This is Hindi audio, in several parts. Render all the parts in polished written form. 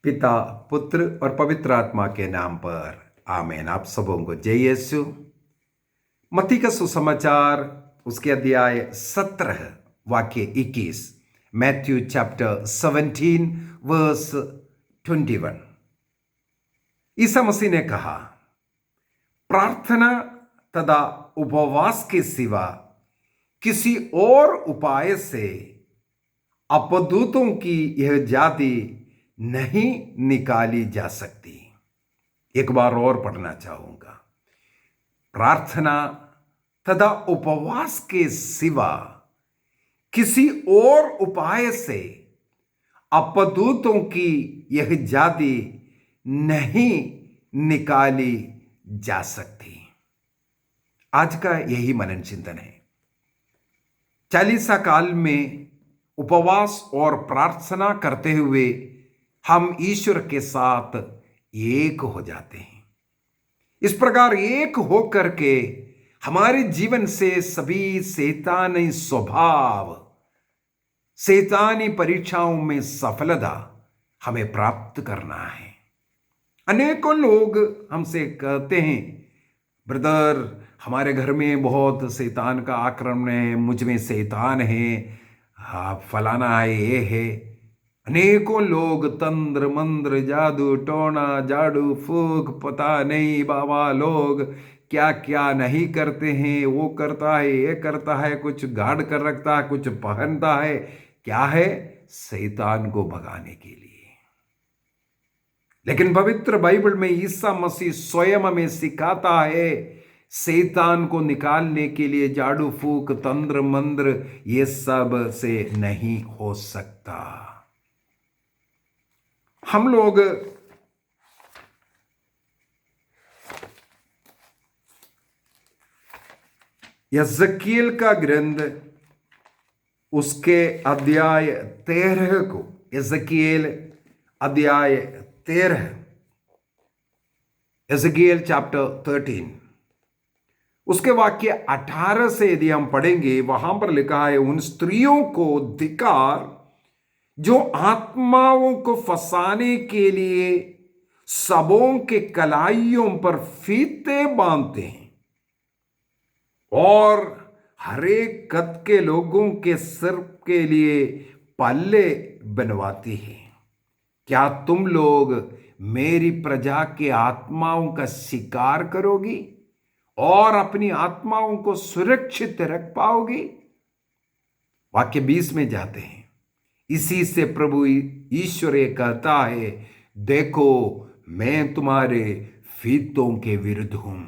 पिता, पुत्र और पवित्र आत्मा के नाम पर आमीन। आप सबों को जय यीशु। मत्ती का सुसमाचार उसके अध्याय 17 वाक्य 21, Matthew chapter 17 verse 21। Isa Masih ने कहा, प्रार्थना तथा उपवास के सिवा किसी और उपाय से अपदूतों की यह जाति नहीं निकाली जा सकती। एक बार और पढ़ना चाहूंगा। प्रार्थना तथा उपवास के सिवा किसी और उपाय से अपदूतों की यह जाति नहीं निकाली जा सकती। आज का यही मनन चिंतन है। चालीसा काल में उपवास और प्रार्थना करते हुए हम ईश्वर के साथ एक हो जाते हैं। इस प्रकार एक होकर के हमारे जीवन से सभी शैतानी स्वभाव, शैतानी परीक्षाओं में सफलता हमें प्राप्त करना है। अनेकों लोग हमसे कहते हैं, ब्रदर हमारे घर में बहुत शैतान का आक्रमण है, मुझ में शैतान है, फलाना है, ये है। अनेकों लोग तंत्र मंत्र जादू टोना झाड़ू फूक पता नहीं बाबा लोग क्या क्या नहीं करते हैं। वो करता है, ये करता है, कुछ गाड़ कर रखता है, कुछ पहनता है। क्या है? शैतान को भगाने के लिए। लेकिन पवित्र बाइबल में ईसा मसीह स्वयं हमें सिखाता है, शैतान को निकालने के लिए झाड़ू फूक तंत्र मंत्र ये सब से नहीं हो सकता। हम लोग यज़कीएल का ग्रंथ उसके अध्याय 13 को, यज़कीएल अध्याय 13, यज़कीएल चैप्टर 13 उसके वाक्य 18 से यदि हम पढ़ेंगे, वहां पर लिखा है, उन स्त्रियों को धिक्कार जो आत्माओं को फंसाने के लिए सबों के कलाइयों पर फीते बांधते हैं और हरेक कद के लोगों के सिर के लिए पल्ले बनवाती है। क्या तुम लोग मेरी प्रजा के आत्माओं का शिकार करोगी और अपनी आत्माओं को सुरक्षित रख पाओगी? वाक्य 20 में जाते हैं, इसी से प्रभु ईश्वर कहता है, देखो मैं तुम्हारे फीतों के विरुद्ध हूं।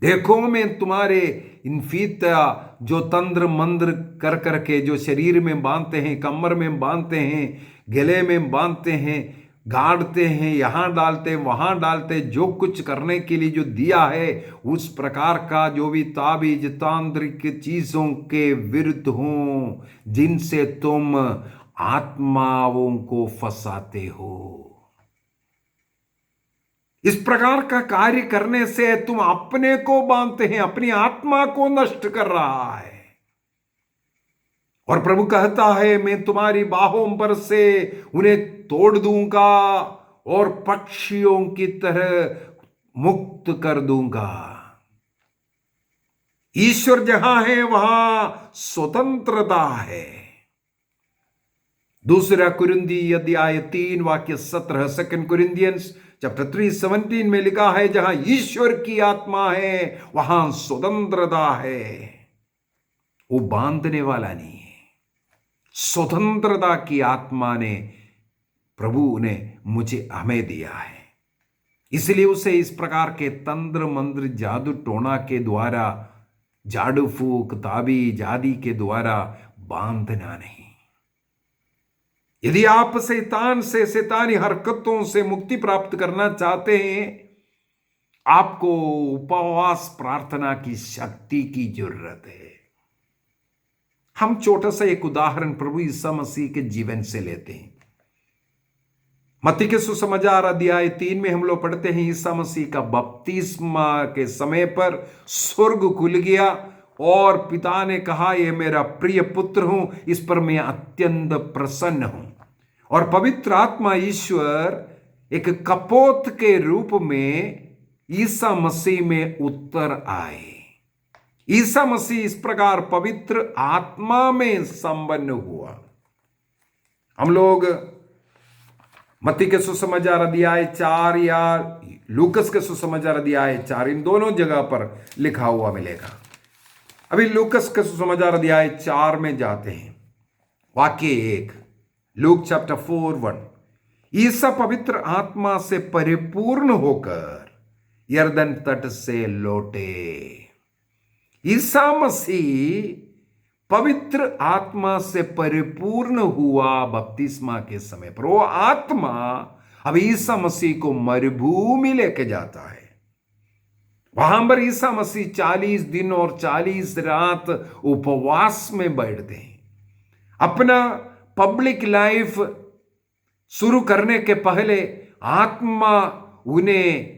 देखो मैं तुम्हारे इन फीता जो तंत्र मंत्र कर करके जो शरीर में बांधते हैं, कमर में बांधते हैं, गले में बांधते हैं, गाड़ते हैं, यहां डालते हैं, वहां डालते हैं, जो कुछ करने के लिए जो दिया है, उस प्रकार का जो भी ताबीज तांत्रिक चीजों के विरुद्ध हूं जिनसे तुम आत्माओं को फंसाते हो। इस प्रकार का कार्य करने से तुम अपने को बांधते हैं, अपनी आत्मा को नष्ट कर रहा है। और प्रभु कहता है, मैं तुम्हारी बाहों पर से उन्हें तोड़ दूंगा और पक्षियों की तरह मुक्त कर दूंगा। ईश्वर जहां है वहां स्वतंत्रता है। दूसरा कुरिन्दी अध्याय 3 वाक्य 17, 2 Corinthians चैप्टर 3:17 में लिखा है, जहां ईश्वर की आत्मा है वहां स्वतंत्रता है। वो बांधने वाला नहीं है। स्वतंत्रता की आत्मा ने प्रभु ने मुझे हमें दिया है। इसलिए उसे इस प्रकार के तंत्र मंत्र जादू टोना के द्वारा, झाड़ू फूक ताबीज आदि के द्वारा बांधना नहीं। यदि आप शैतान से, शैतानी हरकतों से मुक्ति प्राप्त करना चाहते हैं, आपको उपवास प्रार्थना की शक्ति की जरूरत है। हम छोटा सा एक उदाहरण प्रभु ईसा मसीह के जीवन से लेते हैं। मत्ती के सुसमाचार अध्याय 3 में हम लोग पढ़ते हैं, ईसा मसीह का बपतिस्मा के समय पर स्वर्ग खुल गया और पिता ने कहा, यह मेरा प्रिय पुत्र हूं, इस पर मैं अत्यंत प्रसन्न हूं। और पवित्र आत्मा ईश्वर एक कपोत के रूप में ईसा मसीह में उतर आए। ईसा मसीह इस प्रकार पवित्र आत्मा में संपन्न हुआ। हम लोग मत्ती के सुसमाचार अध्याय 4 या लूकस के सुसमाचार अध्याय 4, इन दोनों जगह पर लिखा हुआ मिलेगा। अभी लूकस के सुसमाचार अध्याय 4 में जाते हैं। वाक्य 1, लूक चैप्टर 4:1। ईसा पवित्र आत्मा से परिपूर्ण होकर यरदन तट से लौटे। ईसा मसीह पवित्र आत्मा से परिपूर्ण हुआ बपतिस्मा के समय पर। वो आत्मा अब ईसा मसीह को मरुभूमि लेके जाता है। वहां पर ईसा मसीह 40 दिन और 40 रात उपवास में बैठते हैं। अपना पब्लिक लाइफ शुरू करने के पहले आत्मा उन्हें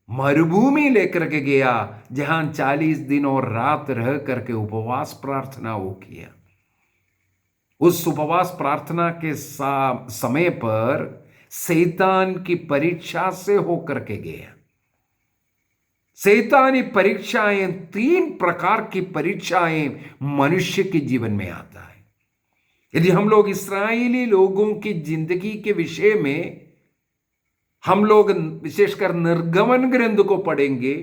मरुभूमि लेकर के गया, जहां 40 दिन और रात रह करके उपवास प्रार्थना वो किया। उस उपवास प्रार्थना के समय पर शैतान की परीक्षा से होकर के गया। शैतानी परीक्षाएं, 3 प्रकार की परीक्षाएं मनुष्य के जीवन में आता है। यदि हम लोग इस्राएली लोगों की जिंदगी के विषय में हम लोग विशेषकर निर्गमन ग्रंथ को पढ़ेंगे,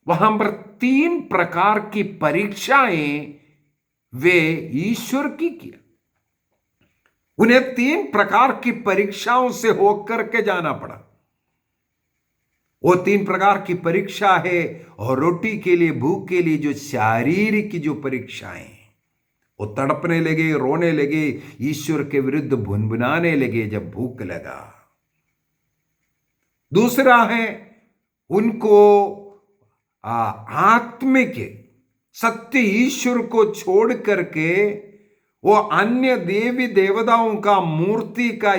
वहां पर 3 प्रकार की परीक्षाएं वे ईश्वर की किया। उन्हें 3 प्रकार की परीक्षाओं से होकर के जाना पड़ा। वो 3 प्रकार की परीक्षा है, और रोटी के लिए, भूख के लिए जो शारीरिक की जो परीक्षाएं, वो तड़पने लगे, रोने लगे, ईश्वर के विरुद्ध भुनभुनाने लगे जब भूख लगा। दूसरा है उनको आत्मिक सत्य ईश्वर को छोड़ करके वो अन्य देवी देवताओं का मूर्ति का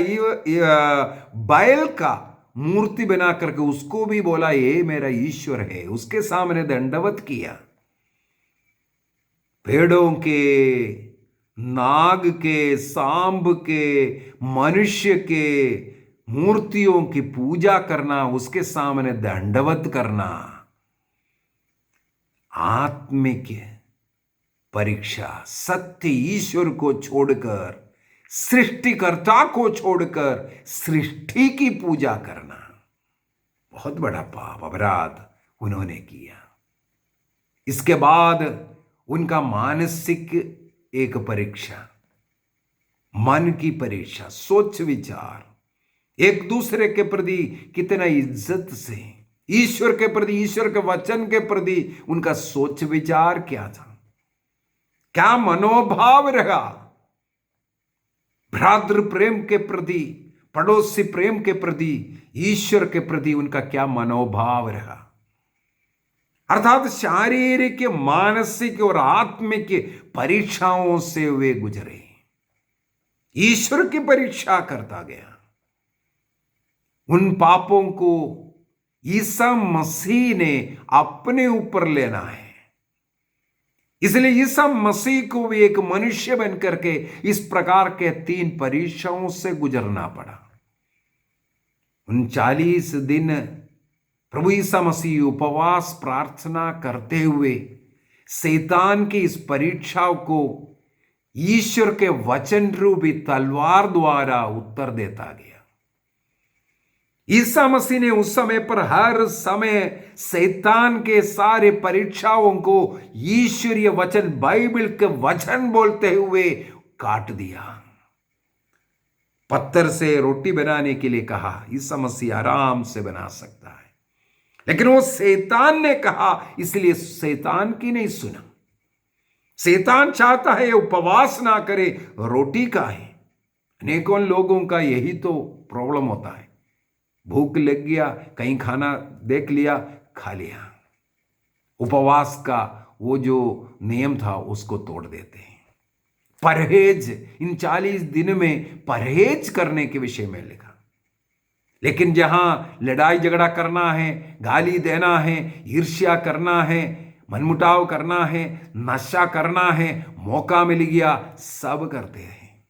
बैल का मूर्ति बना करके उसको भी बोला ये मेरा ईश्वर है, उसके सामने दंडवत किया। पेड़ों के, नाग के, सांब के, मनुष्य के मूर्तियों की पूजा करना, उसके सामने दंडवत करना। आत्मिक परीक्षा, सत्य ईश्वर को छोड़कर, सृष्टिकर्ता को छोड़कर सृष्टि की पूजा करना, बहुत बड़ा पाप, अपराध उन्होंने किया। इसके बाद उनका मानसिक एक परीक्षा, मन की परीक्षा, सोच विचार, एक दूसरे के प्रति कितना इज्जत से, ईश्वर के प्रति, ईश्वर के वचन के प्रति उनका सोच विचार क्या था, क्या मनोभाव रहा, भ्रातृ प्रेम के प्रति, पड़ोसी प्रेम के प्रति, ईश्वर के प्रति उनका क्या मनोभाव रहा। अर्थात शारीरिक, मानसिक और आत्मिक परीक्षाओं से वे गुजरे। ईश्वर की परीक्षा करता गया। उन पापों को ईसा मसीह ने अपने ऊपर लेना है। इसलिए ईसा मसीह को भी एक मनुष्य बन करके इस प्रकार के 3 परीक्षाओं से गुजरना पड़ा। उन 40 दिन प्रभु ईसा मसीह उपवास प्रार्थना करते हुए शैतान की इस परीक्षा को ईश्वर के वचन रूपी तलवार द्वारा उत्तर देता गया। ईसा मसीह ने उस समय पर हर समय शैतान के सारे परीक्षाओं को ईश्वरीय वचन, बाइबल के वचन बोलते हुए काट दिया। पत्थर से रोटी बनाने के लिए कहा, ईसा मसीह आराम से बना सकता है, लेकिन वो शैतान ने कहा, इसलिए शैतान की नहीं सुना। शैतान चाहता है उपवास ना करे, रोटी का है। अनेकों लोगों का यही तो प्रॉब्लम होता है। भूख लग गया, कहीं खाना देख लिया, खा लिया। उपवास का वो जो नियम था उसको तोड़ देते हैं। परहेज, इन 40 दिन में परहेज करने के विषय में लिखा। लेकिन जहां लड़ाई झगड़ा करना है, गाली देना है, ईर्ष्या करना है, मनमुटाव करना है, नशा करना है, मौका मिल गया सब करते हैं।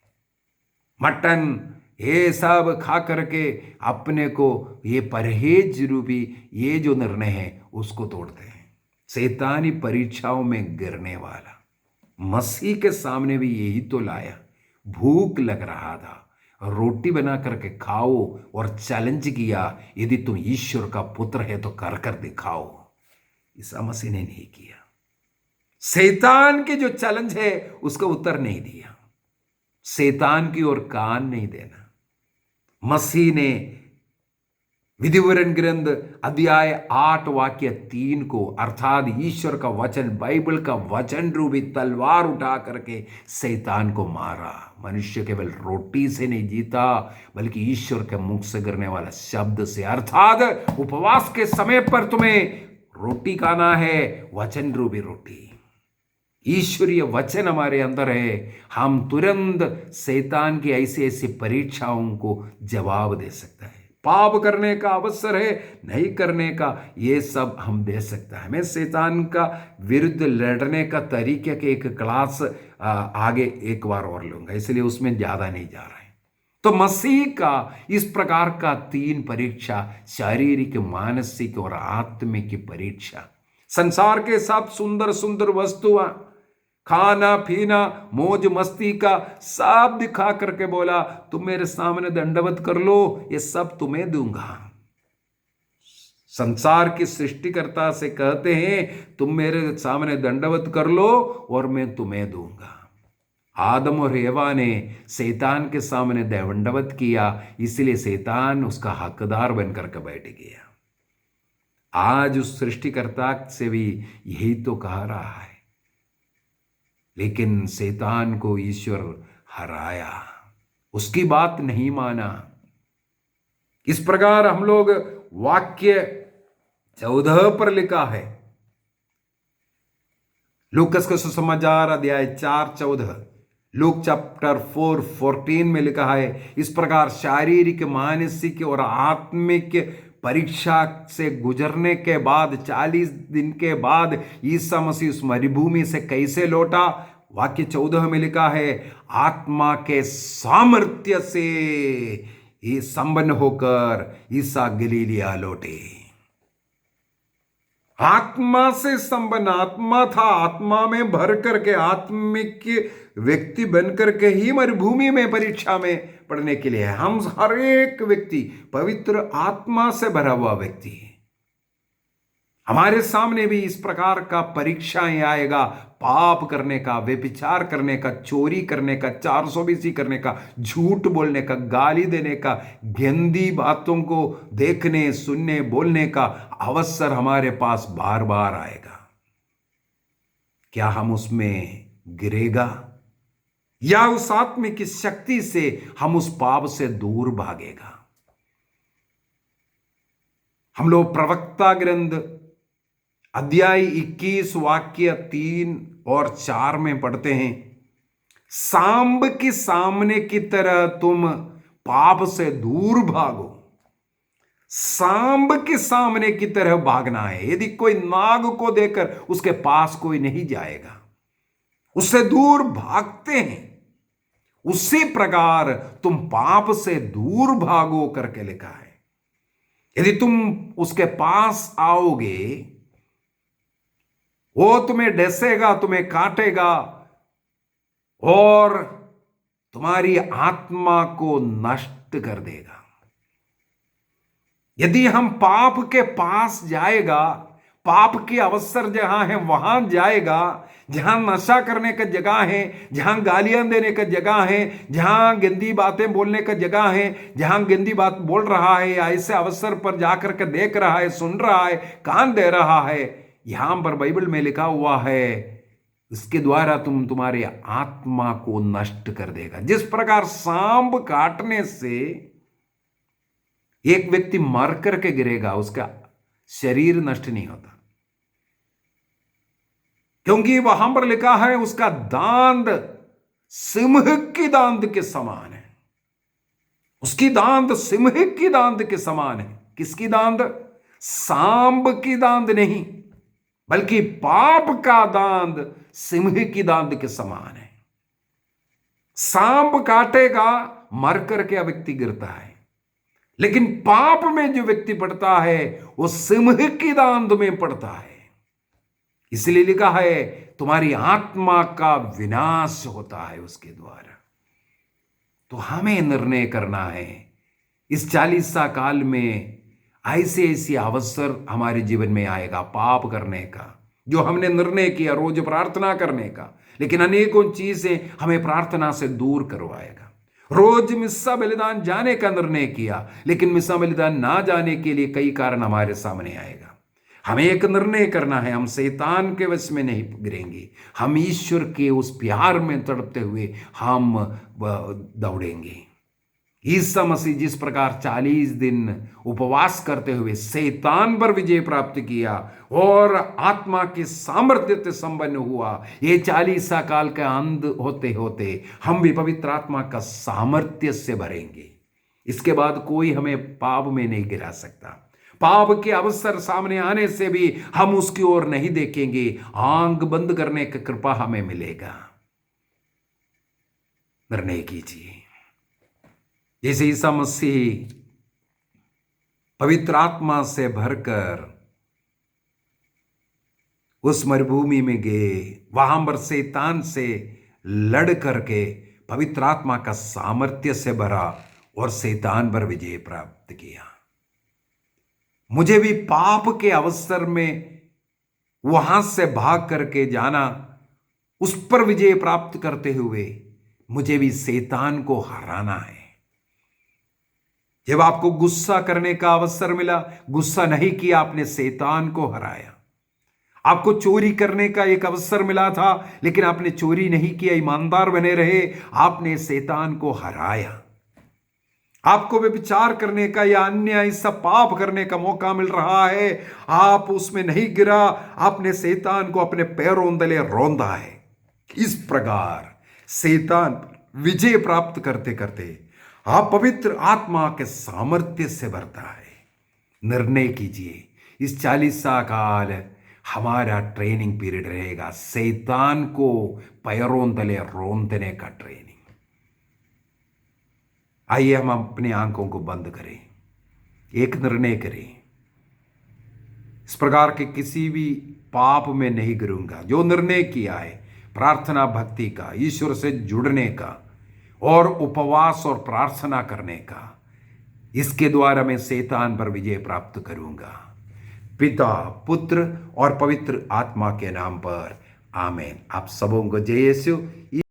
मटन, ये सब खा करके अपने को ये परहेज रूपी ये जो निर्णय है उसको तोड़ते हैं। शैतानी परीक्षाओं में गिरने वाला मसीह के सामने भी यही तो लाया। भूख लग रहा था, रोटी बना करके खाओ और चैलेंज किया, यदि तुम ईश्वर का पुत्र है तो कर कर दिखाओ। ईसा मसीह ने नहीं किया। शैतान के जो चैलेंज है उसका उत्तर नहीं दिया। शैतान की ओर कान नहीं देना। मसीह ने विधिवरण ग्रंथ अध्याय 8 वाक्य 3 को, अर्थात ईश्वर का वचन, बाइबल का वचन रूपी तलवार उठा करके शैतान को मारा। मनुष्य केवल रोटी से नहीं जीता बल्कि ईश्वर के मुख से गिरने वाला शब्द से। अर्थात उपवास के समय पर तुम्हें रोटी खाना है, वचन रूपी रोटी। ईश्वरीय वचन हमारे अंदर है, हम तुरंत शैतान की ऐसी ऐसी परीक्षाओं को जवाब दे सकता है। पाप करने का अवसर है, नहीं करने का, ये सब हम दे सकता है। मैं शैतान का विरुद्ध लड़ने का तरीके के एक क्लास आगे एक बार और लूंगा, इसलिए उसमें ज्यादा नहीं जा रहा है। तो मसीह का इस प्रकार का 3 परीक्षा, शारीरिक, मानसिक और आत्मिक की परीक्षा। संसार के सब सुंदर सुंदर वस्तुआं, खाना पीना, मौज मस्ती का सब दिखा करके बोला तुम मेरे सामने दंडवत कर लो, ये सब तुम्हें दूंगा। संसार की सृष्टिकर्ता से कहते हैं तुम मेरे सामने दंडवत कर लो और मैं तुम्हें दूंगा। आदम और एवा ने शैतान के सामने दंडवत किया, इसलिए शैतान उसका हकदार बनकर के बैठ गया। आज उस सृष्टिकर्ता से भी यही तो कह रहा है, लेकिन शैतान को ईश्वर हराया, उसकी बात नहीं माना। इस प्रकार हम लोग वाक्य 14 पर लिखा है, लूकस का सुसमाचार अध्याय 4:14, लूक चैप्टर 4:14 में लिखा है, इस प्रकार शारीरिक, मानसिक और आत्मिक परीक्षा से गुजरने के बाद 40 दिन के बाद ईसा मसीह उस मरुभूमि से कैसे लौटा। वाक्य 14 में लिखा है, आत्मा के सामर्थ्य से ये संपन्न होकर ईसा गलीलिया लौटे। आत्मा से संपन्न, आत्मा था, आत्मा में भर करके आत्मिक व्यक्ति बनकर के ही मरुभूमि में परीक्षा में पढ़ने के लिए है। हम हर एक व्यक्ति पवित्र आत्मा से भरा हुआ व्यक्ति है। हमारे सामने भी इस प्रकार का परीक्षाएं आएगा, पाप करने का, व्यभिचार करने का, चोरी करने का, 420 करने का, झूठ बोलने का, गाली देने का, गंदी बातों को देखने, सुनने, बोलने का अवसर हमारे पास बार बार आएगा। क्या हम उसमें गिरेगा या उस आत्मिक शक्ति से हम उस पाप से दूर भागेगा? हम लोग प्रवक्ता ग्रंथ अध्याय 21 वाक्य 3 और 4 में पढ़ते हैं, सांब के सामने की तरह तुम पाप से दूर भागो। सांब के सामने की तरह भागना है। यदि कोई नाग को देखकर उसके पास कोई नहीं जाएगा, उससे दूर भागते हैं, उसी प्रकार तुम पाप से दूर भागो करके लिखा है। यदि तुम उसके पास आओगे, वो तुम्हें डसेगा, तुम्हें काटेगा और तुम्हारी आत्मा को नष्ट कर देगा। यदि हम पाप के पास जाएगा, पाप के अवसर जहां है वहां जाएगा, जहां नशा करने का जगह है, जहां गालियां देने का जगह है, जहां गंदी बातें बोलने का जगह है, जहां गंदी बात बोल रहा है या ऐसे अवसर पर जाकर के देख रहा है, सुन रहा है, कान दे रहा है, यहां पर बाइबल में लिखा हुआ है इसके द्वारा तुम तुम्हारे आत्मा को नष्ट कर देगा। जिस प्रकार सांप काटने से एक व्यक्ति मर करके गिरेगा, उसका शरीर नष्ट नहीं होता, क्योंकि वहां पर लिखा है उसका दांत सिंह की दांत के समान है। उसकी दांत सिंह की दांत के समान है। किसकी दांत? सांप की दांत नहीं, बल्कि पाप का दांत सिंह की दांत के समान है। सांप काटेगा मर करके व्यक्ति गिरता है, लेकिन पाप में जो व्यक्ति पड़ता है वो सिंह की दांत में पड़ता है। इसलिए लिखा है तुम्हारी आत्मा का विनाश होता है उसके द्वारा। तो हमें निर्णय करना है इस 40 काल में ऐसे ऐसे अवसर हमारे जीवन में आएगा पाप करने का, जो हमने निर्णय किया रोज प्रार्थना करने का, लेकिन अनेकों चीजें हमें प्रार्थना से दूर करवाएगा। रोज मिस्सा बलिदान जाने का निर्णय किया, लेकिन मिस्सा बलिदान ना जाने के लिए कई कारण हमारे सामने आएगा। हमें एक निर्णय करना है, हम शैतान के वश में नहीं गिरेंगे, हम ईश्वर के उस प्यार में तड़पते हुए हम दौड़ेंगे। ईसा मसीह जिस प्रकार 40 दिन उपवास करते हुए शैतान पर विजय प्राप्त किया और आत्मा के सामर्थ्य से संपन्न हुआ, ये 40 काल का अंत होते होते हम भी पवित्र आत्मा का सामर्थ्य से भरेंगे। इसके बाद कोई हमें पाप में नहीं गिरा सकता। पाप के अवसर सामने आने से भी हम उसकी ओर नहीं देखेंगे, आंख बंद करने की कृपा हमें मिलेगा। निर्णय कीजिए। जैसे ईसा मसीह पवित्र आत्मा से भरकर उस मरुभूमि में गए, वहां पर शैतान से लड़ करके पवित्र आत्मा का सामर्थ्य से भरा और शैतान पर विजय प्राप्त किया। मुझे भी पाप के अवसर में वहां से भाग करके जाना, उस पर विजय प्राप्त करते हुए मुझे भी शैतान को हराना है। जब आपको गुस्सा करने का अवसर मिला, गुस्सा नहीं किया, आपने शैतान को हराया। आपको चोरी करने का एक अवसर मिला था, लेकिन आपने चोरी नहीं किया, ईमानदार बने रहे, आपने शैतान को हराया। आपको व्यभिचार करने का या अन्य ऐसा पाप करने का मौका मिल रहा है, आप उसमें नहीं गिरा, आपने शैतान को अपने पैरों तले रौंदा है। इस प्रकार शैतान विजय प्राप्त करते करते आप पवित्र आत्मा के सामर्थ्य से भरता है। निर्णय कीजिए, इस 40 काल हमारा ट्रेनिंग पीरियड रहेगा, शैतान को पैरों तले रौंदने का ट्रेनिंग। आइए हम अपनी आंखों को बंद करें, एक निर्णय करें, इस प्रकार के किसी भी पाप में नहीं गिरूंगा। जो निर्णय किया है प्रार्थना भक्ति का, ईश्वर से जुड़ने का और उपवास और प्रार्थना करने का, इसके द्वारा मैं शैतान पर विजय प्राप्त करूंगा। पिता, पुत्र और पवित्र आत्मा के नाम पर आमीन। आप सबों को जय यीशु।